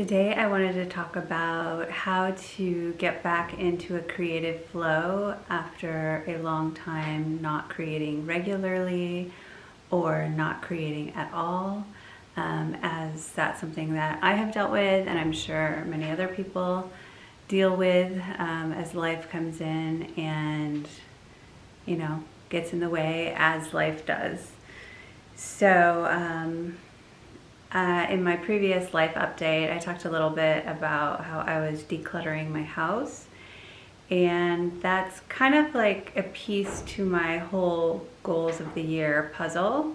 Today I wanted to talk about how to get back into a creative flow after a long time not creating regularly or not creating at all, as that's something that I have dealt with and I'm sure many other people deal with as life comes in and, gets in the way as life does. So, in my previous life update, I talked a little bit about how I was decluttering my house, and that's kind of like a piece to my whole goals of the year puzzle.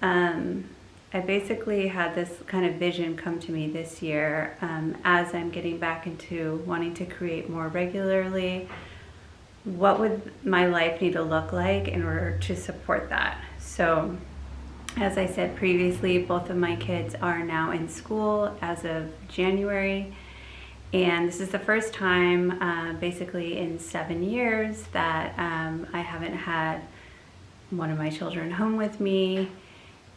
I basically had this kind of vision come to me this year as I'm getting back into wanting to create more regularly. What would my life need to look like in order to support that? So, as I said previously, both of my kids are now in school as of January, and this is the first time basically in 7 years that I haven't had one of my children home with me,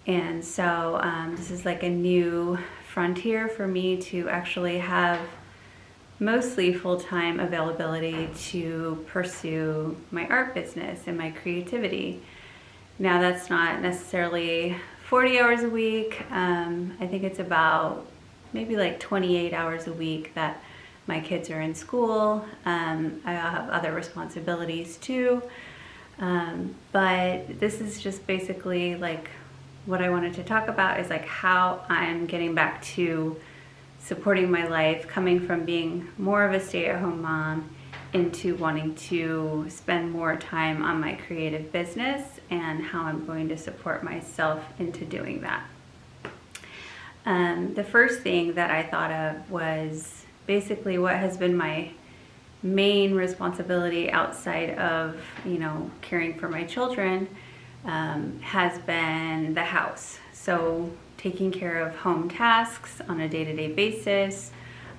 and so this is like a new frontier for me to actually have mostly full-time availability to pursue my art business and my creativity. Now that's not necessarily 40 hours a week. I think it's about maybe like 28 hours a week that my kids are in school. I have other responsibilities too. But this is just basically like what I wanted to talk about is like how I'm getting back to supporting my life, coming from being more of a stay-at-home mom into wanting to spend more time on my creative business and how I'm going to support myself into doing that. The first thing that I thought of was basically what has been my main responsibility outside of, caring for my children, has been the house. So taking care of home tasks on a day-to-day basis.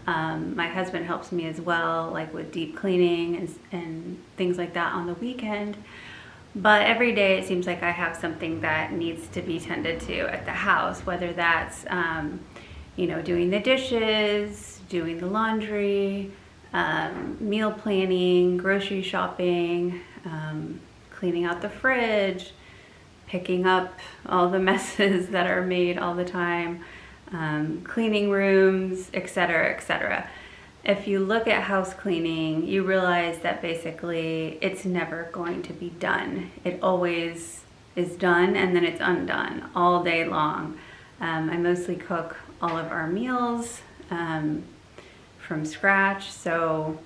My husband helps me as well, like with deep cleaning and things like that on the weekend. But every day it seems like I have something that needs to be tended to at the house, whether that's, doing the dishes, doing the laundry, meal planning, grocery shopping, cleaning out the fridge, picking up all the messes that are made all the time, cleaning rooms, etc., etc. If you look at house cleaning, you realize that basically it's never going to be done. It always is done and then it's undone all day long. I mostly cook all of our meals from scratch, so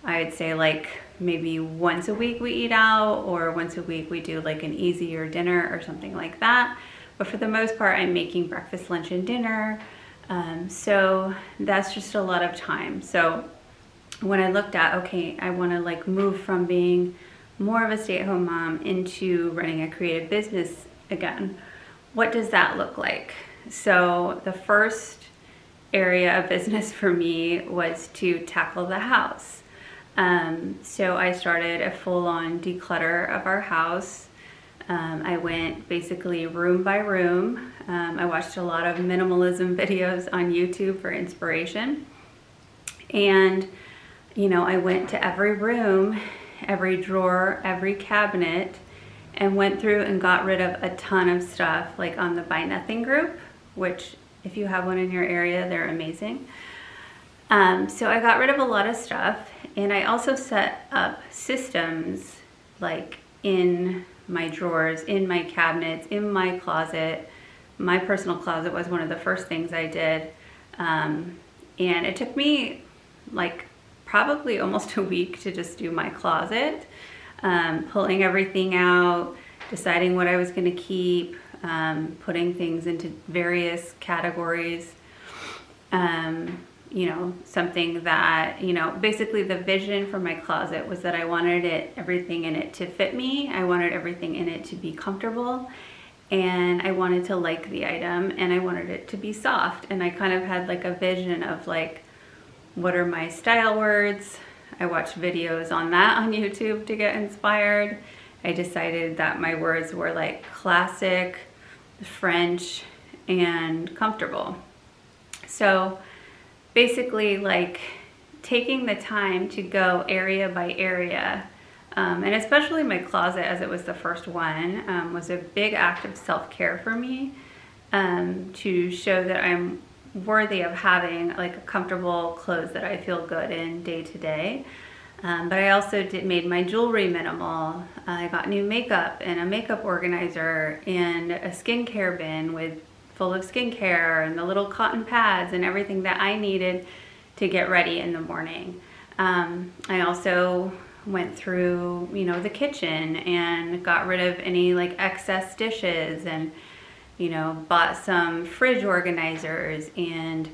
I'd say like maybe once a week we eat out, or once a week we do like an easier dinner or something like that. But for the most part, I'm making breakfast, lunch, and dinner. So that's just a lot of time. So when I looked at, okay, I want to like move from being more of a stay-at-home mom into running a creative business again, what does that look like? So the first area of business for me was to tackle the house. So I started a full-on declutter of our house. I went basically room by room. I watched a lot of minimalism videos on YouTube for inspiration. And, I went to every room, every drawer, every cabinet, and went through and got rid of a ton of stuff, like on the Buy Nothing group, which if you have one in your area, they're amazing. So I got rid of a lot of stuff, and I also set up systems like in my drawers, in my cabinets, in my closet. My personal closet was one of the first things I did. And it took me like probably almost a week to just do my closet, pulling everything out, deciding what I was going to keep, putting things into various categories. Something that, basically the vision for my closet was that I wanted everything in it to fit me. I wanted everything in it to be comfortable, and I wanted to like the item, and I wanted it to be soft. And I kind of had like a vision of like, what are my style words? I watched videos on that on YouTube to get inspired. I decided that my words were like classic, French, and comfortable. So basically like taking the time to go area by area. And especially my closet, as it was the first one, was a big act of self-care for me, to show that I'm worthy of having like a comfortable clothes that I feel good in day to day. But I also made my jewelry minimal. I got new makeup and a makeup organizer and a skincare bin full of skincare and the little cotton pads and everything that I needed to get ready in the morning. I also went through, the kitchen and got rid of any like excess dishes, and bought some fridge organizers and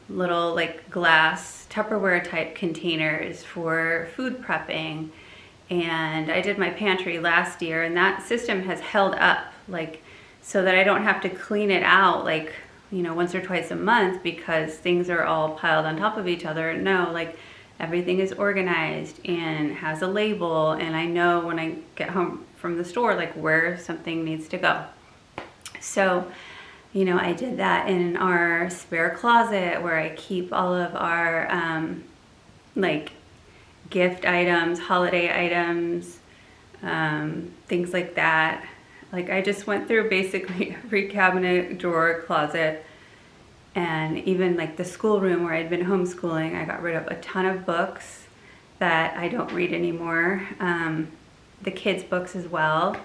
little like glass Tupperware type containers for food prepping. And I did my pantry last year, and that system has held up, like, so that I don't have to clean it out like once or twice a month because things are all piled on top of each other. No, like, everything is organized and has a label, and I know when I get home from the store like where something needs to go. So I did that in our spare closet where I keep all of our like gift items, holiday items, things like that. Like, I just went through basically every cabinet, drawer, closet, and even like the schoolroom where I'd been homeschooling. I got rid of a ton of books that I don't read anymore, the kids' books as well.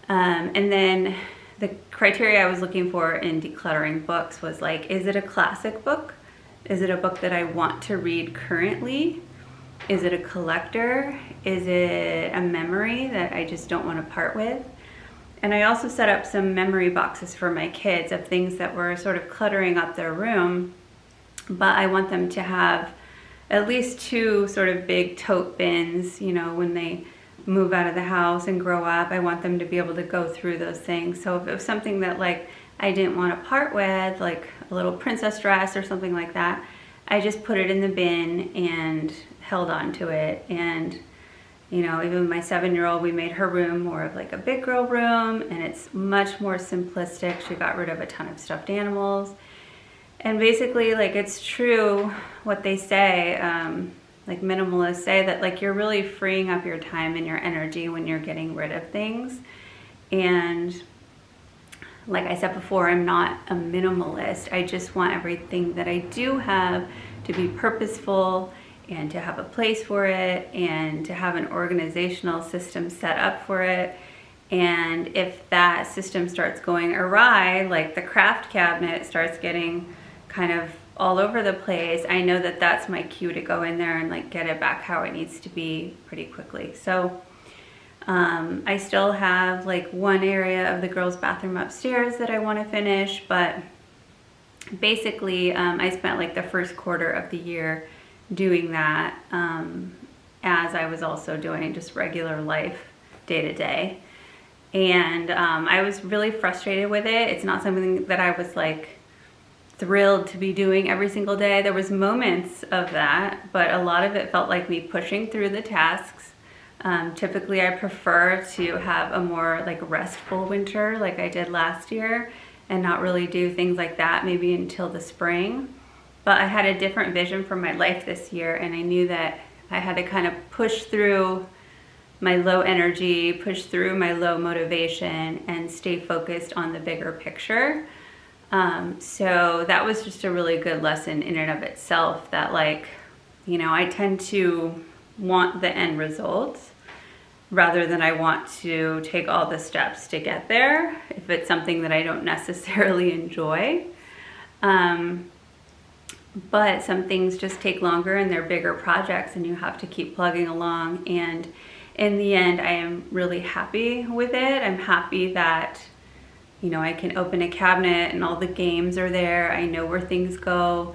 And then the criteria I was looking for in decluttering books was like, is it a classic book? Is it a book that I want to read currently? Is it a collector? Is it a memory that I just don't want to part with? And I also set up some memory boxes for my kids of things that were sort of cluttering up their room, but I want them to have at least 2 sort of big tote bins, when they move out of the house and grow up. I want them to be able to go through those things. So if it was something that like I didn't want to part with, like a little princess dress or something like that, I just put it in the bin and held on to it. And even my 7-year-old, we made her room more of like a big girl room, and it's much more simplistic. She got rid of a ton of stuffed animals. And basically, like, it's true what they say, like minimalists say, that like you're really freeing up your time and your energy when you're getting rid of things. And like I said before, I'm not a minimalist. I just want everything that I do have to be purposeful and to have a place for it and to have an organizational system set up for it. And if that system starts going awry, like the craft cabinet starts getting kind of all over the place, I know that that's my cue to go in there and like get it back how it needs to be pretty quickly. So I still have like one area of the girls' bathroom upstairs that I want to finish, but basically I spent like the first quarter of the year doing that, as I was also doing just regular life day to day. And I was really frustrated with it. It's not something that I was like thrilled to be doing every single day. There was moments of that, but a lot of it felt like me pushing through the tasks. Typically I prefer to have a more like restful winter like I did last year and not really do things like that maybe until the spring. But I had a different vision for my life this year, and I knew that I had to kind of push through my low energy, push through my low motivation, and stay focused on the bigger picture. So that was just a really good lesson in and of itself, that like, I tend to want the end result rather than I want to take all the steps to get there if it's something that I don't necessarily enjoy. But some things just take longer and they're bigger projects and you have to keep plugging along. And in the end, I am really happy with it. I'm happy that, I can open a cabinet and all the games are there. I know where things go.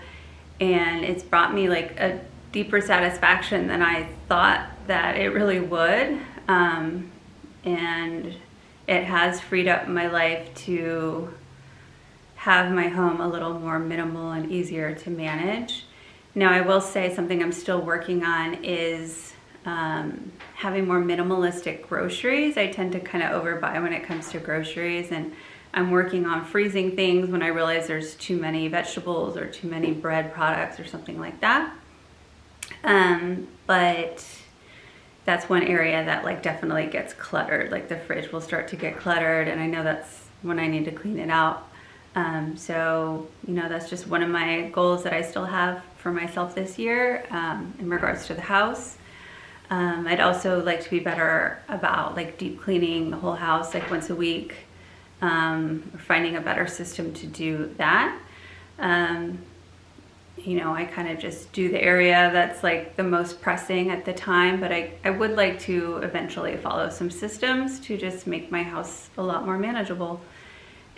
And it's brought me like a deeper satisfaction than I thought that it really would. And it has freed up my life to have my home a little more minimal and easier to manage. Now, I will say something I'm still working on is having more minimalistic groceries. I tend to kind of overbuy when it comes to groceries, and I'm working on freezing things when I realize there's too many vegetables or too many bread products or something like that. But that's one area that like definitely gets cluttered. Like the fridge will start to get cluttered, and I know that's when I need to clean it out. So, you know, that's just one of my goals that I still have for myself this year, in regards to the house. I'd also like to be better about like deep cleaning the whole house like once a week, finding a better system to do that. You know, I kind of just do the area that's like the most pressing at the time, but I would like to eventually follow some systems to just make my house a lot more manageable.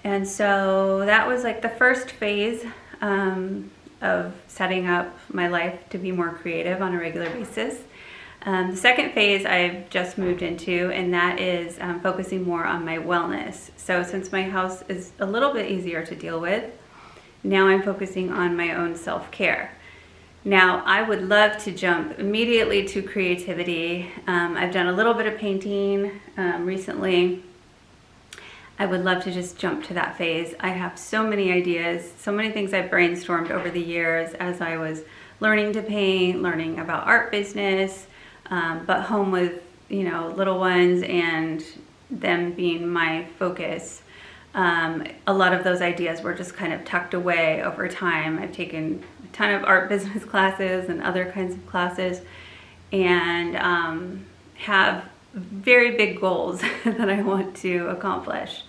And so that was like the first phase of setting up my life to be more creative on a regular basis. The second phase I've just moved into, and that is focusing more on my wellness. So since my house is a little bit easier to deal with, now I'm focusing on my own self-care. Now, I would love to jump immediately to creativity. I've done a little bit of painting recently. I would love to just jump to that phase. I have so many ideas, so many things I've brainstormed over the years as I was learning to paint, learning about art business, but home with, you know, little ones and them being my focus. A lot of those ideas were just kind of tucked away over time. I've taken a ton of art business classes and other kinds of classes, and have very big goals that I want to accomplish.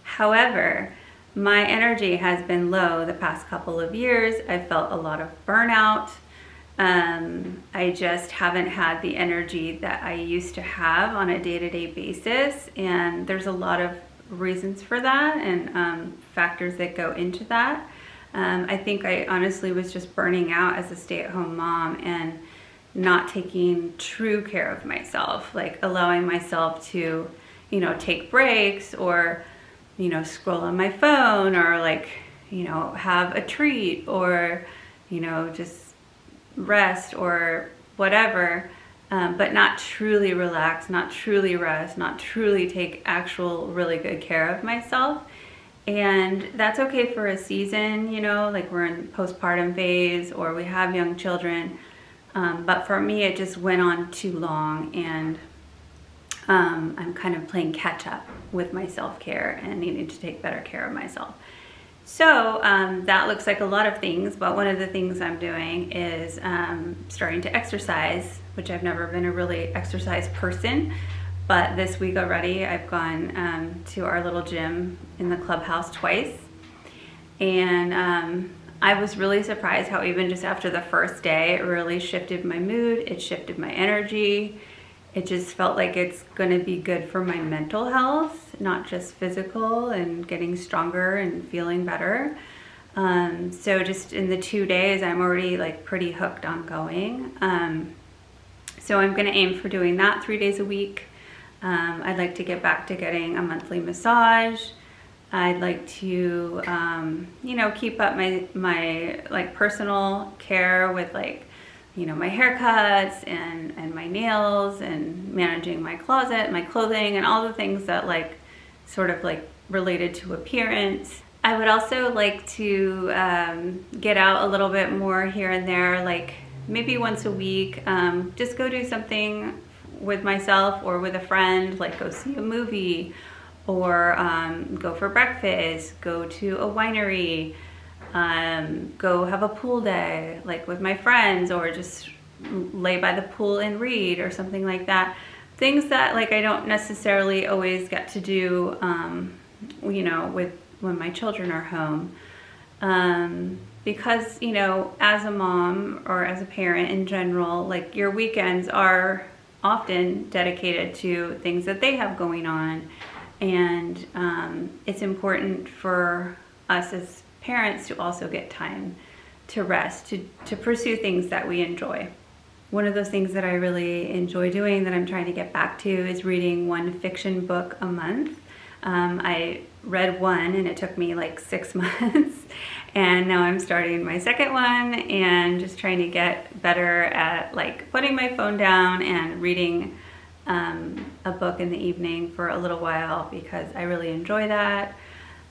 However, my energy has been low the past couple of years. I've felt a lot of burnout. I just haven't had the energy that I used to have on a day-to-day basis, and there's a lot of reasons for that and factors that go into that. I think I honestly was just burning out as a stay-at-home mom and not taking true care of myself, like allowing myself to, you know, take breaks or, you know, scroll on my phone or like, you know, have a treat or, you know, just rest or whatever. But not truly relax, not truly rest, not truly take actual really good care of myself. And that's okay for a season, you know, like we're in postpartum phase or we have young children. But for me, it just went on too long, and I'm kind of playing catch up with my self-care and needing to take better care of myself. So that looks like a lot of things, but one of the things I'm doing is starting to exercise, which I've never been a really exercise person. But this week already, I've gone to our little gym in the clubhouse twice. And I was really surprised how even just after the first day, it really shifted my mood, it shifted my energy. It just felt like it's gonna be good for my mental health, not just physical, and getting stronger and feeling better. So just in the 2 days, I'm already like pretty hooked on going. So I'm gonna aim for doing that 3 days a week. I'd like to get back to getting a monthly massage. I'd like to, you know, keep up my like personal care with like, you know, my haircuts and my nails and managing my closet, my clothing, and all the things that like sort of like related to appearance. I would also like to get out a little bit more here and there, like maybe once a week, just go do something with myself or with a friend, like go see a movie or go for breakfast, go to a winery, go have a pool day like with my friends, or just lay by the pool and read or something like that. Things that like I don't necessarily always get to do, you know, when my children are home. Because, you know, as a mom or as a parent in general, like your weekends are often dedicated to things that they have going on. And it's important for us as parents to also get time to rest, to pursue things that we enjoy. One of those things that I really enjoy doing that I'm trying to get back to is reading one fiction book a month. I read one and it took me like 6 months, and now I'm starting my second one and just trying to get better at like putting my phone down and reading a book in the evening for a little while, because I really enjoy that.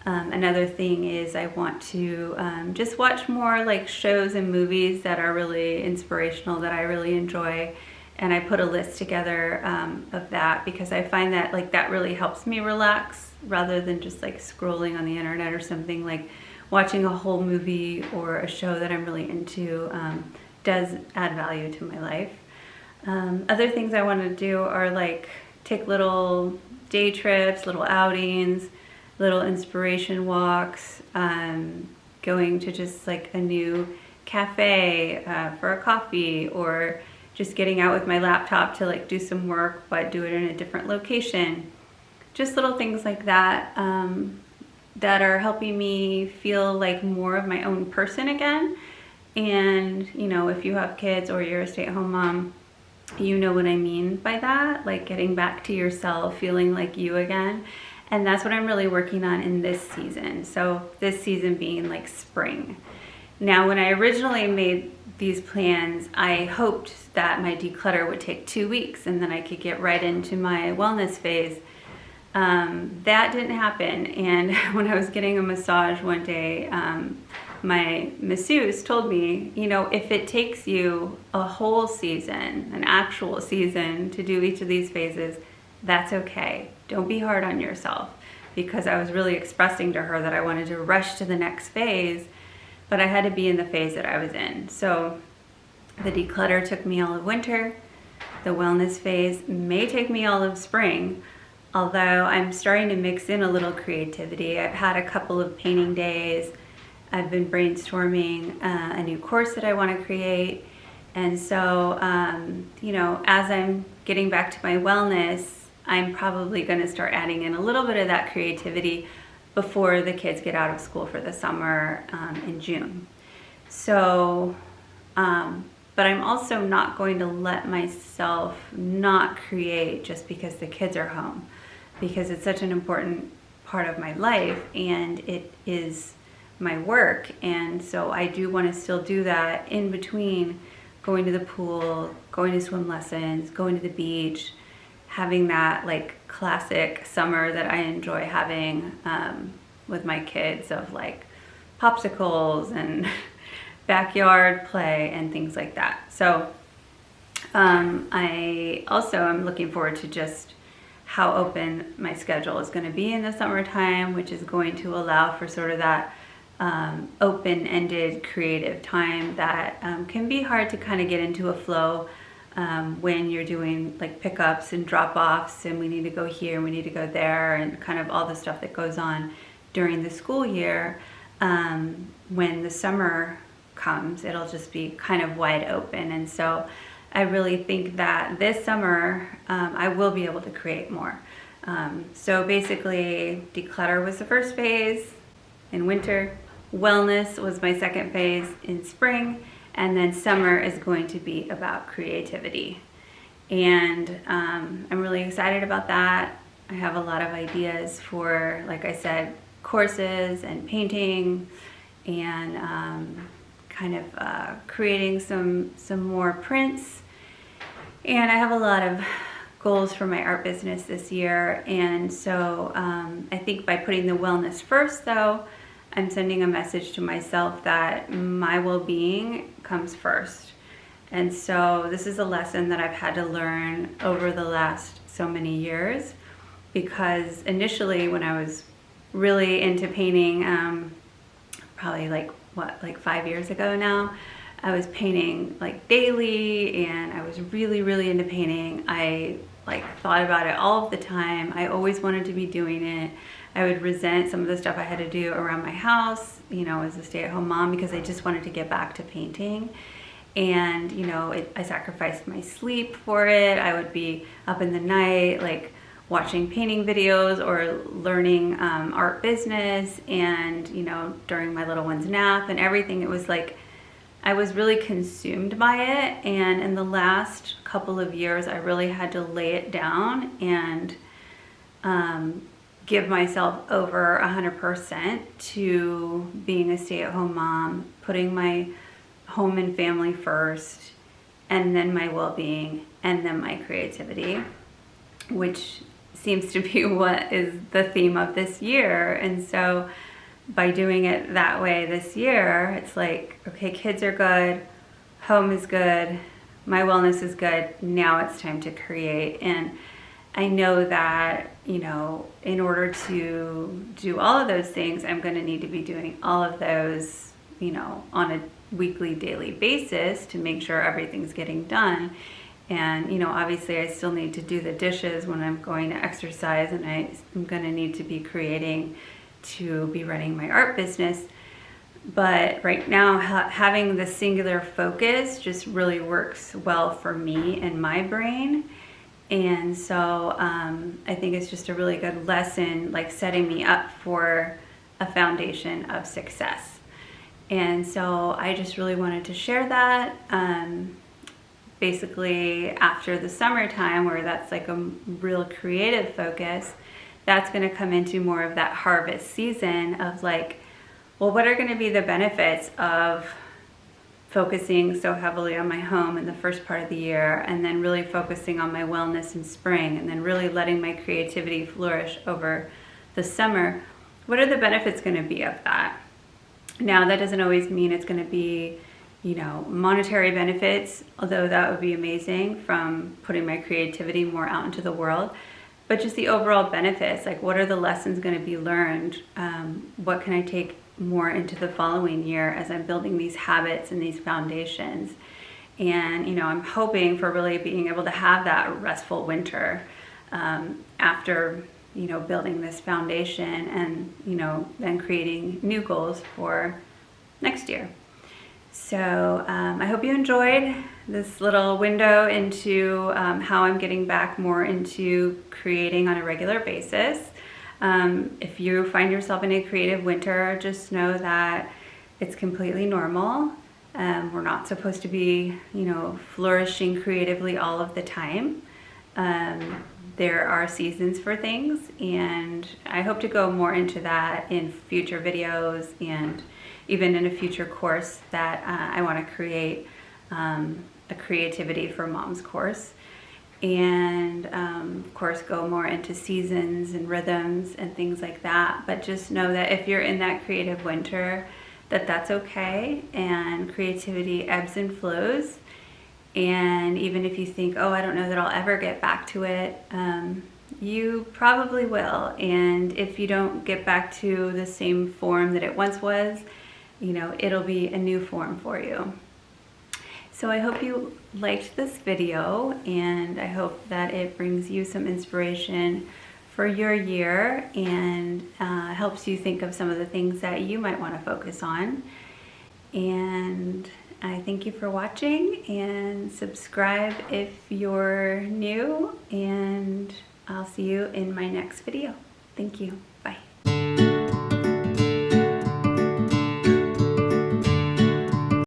Another thing is I want to just watch more like shows and movies that are really inspirational, that I really enjoy. And I put a list together of that because I find that like that really helps me relax rather than just like scrolling on the internet or something. Like watching a whole movie or a show that I'm really into does add value to my life. Other things I want to do are like take little day trips, little outings, little inspiration walks, going to just like a new cafe for a coffee, or just getting out with my laptop to like do some work but do it in a different location. Just little things like that that are helping me feel like more of my own person again. And you know, if you have kids or you're a stay-at-home mom, you know what I mean by that, like getting back to yourself, feeling like you again. And that's what I'm really working on in this season. So this season being like spring. Now, when I originally made these plans, I hoped that my declutter would take 2 weeks and then I could get right into my wellness phase. That didn't happen. And when I was getting a massage one day, my masseuse told me, you know, if it takes you a whole season, an actual season, to do each of these phases, that's okay. Don't be hard on yourself, because I was really expressing to her that I wanted to rush to the next phase, but I had to be in the phase that I was in. So the declutter took me all of winter. The wellness phase may take me all of spring, although I'm starting to mix in a little creativity. I've had a couple of painting days. I've been brainstorming a new course that I want to create. And so, you know, as I'm getting back to my wellness, I'm probably going to start adding in a little bit of that creativity before the kids get out of school for the summer in June. So, but I'm also not going to let myself not create just because the kids are home, because it's such an important part of my life and it is my work. And so I do want to still do that in between going to the pool, going to swim lessons, going to the beach, having that like classic summer that I enjoy having with my kids, of like popsicles and backyard play and things like that. So I also am looking forward to just how open my schedule is going to be in the summertime, which is going to allow for sort of that open-ended creative time that can be hard to kind of get into a flow when you're doing like pickups and drop-offs, and we need to go here and we need to go there, and kind of all the stuff that goes on during the school year. When the summer comes, it'll just be kind of wide open. And so I really think that this summer I will be able to create more. So basically, declutter was the first phase in winter. Wellness was my second phase in spring, and then summer is going to be about creativity. And I'm really excited about that. I have a lot of ideas for, like I said, courses and painting, and kind of creating some more prints. And I have a lot of goals for my art business this year. And so I think by putting the wellness first, though, I'm sending a message to myself that my well-being comes first. And so this is a lesson that I've had to learn over the last so many years, because initially when I was really into painting, probably like 5 years ago now, I was painting like daily, and I was really, really into painting. I like thought about it all of the time. I always wanted to be doing it. I would resent some of the stuff I had to do around my house, you know, as a stay-at-home mom, because I just wanted to get back to painting. And, you know, I sacrificed my sleep for it. I would be up in the night, like watching painting videos or learning art business, and, you know, during my little one's nap and everything. It was like I was really consumed by it. And in the last couple of years, I really had to lay it down and give myself over 100% to being a stay-at-home mom, putting my home and family first, and then my well-being, and then my creativity, which seems to be what is the theme of this year. And so by doing it that way this year, it's like, okay, kids are good, home is good, my wellness is good, now it's time to create. And I know that, you know, in order to do all of those things, I'm going to need to be doing all of those, you know, on a weekly, daily basis to make sure everything's getting done. And, you know, obviously I still need to do the dishes when I'm going to exercise, and I'm going to need to be creating to be running my art business. But right now, having the singular focus just really works well for me and my brain. And so I think it's just a really good lesson, like setting me up for a foundation of success. And so I just really wanted to share that. Basically, after the summertime, where that's like a real creative focus, that's going to come into more of that harvest season of like, well, what are going to be the benefits of focusing so heavily on my home in the first part of the year, and then really focusing on my wellness in spring, and then really letting my creativity flourish over the summer? What are the benefits going to be of that? Now, that doesn't always mean it's going to be, you know, monetary benefits, although that would be amazing from putting my creativity more out into the world, but just the overall benefits, like what are the lessons going to be learned? What can I take more into the following year as I'm building these habits and these foundations? And, you know, I'm hoping for really being able to have that restful winter after, you know, building this foundation and, you know, then creating new goals for next year. So I hope you enjoyed this little window into how I'm getting back more into creating on a regular basis. If you find yourself in a creative winter, just know that it's completely normal. We're not supposed to be, you know, flourishing creatively all of the time. There are seasons for things, and I hope to go more into that in future videos and even in a future course that I want to create, a Creativity for Moms course. And of course go more into seasons and rhythms and things like that. But just know that if you're in that creative winter, that's okay, and creativity ebbs and flows. And even if you think, oh, I don't know that I'll ever get back to it, you probably will. And if you don't get back to the same form that it once was, you know, it'll be a new form for you. So I hope you liked this video, and I hope that it brings you some inspiration for your year and helps you think of some of the things that you might want to focus on. And I thank you for watching, and subscribe if you're new, and I'll see you in my next video. Thank you. Bye.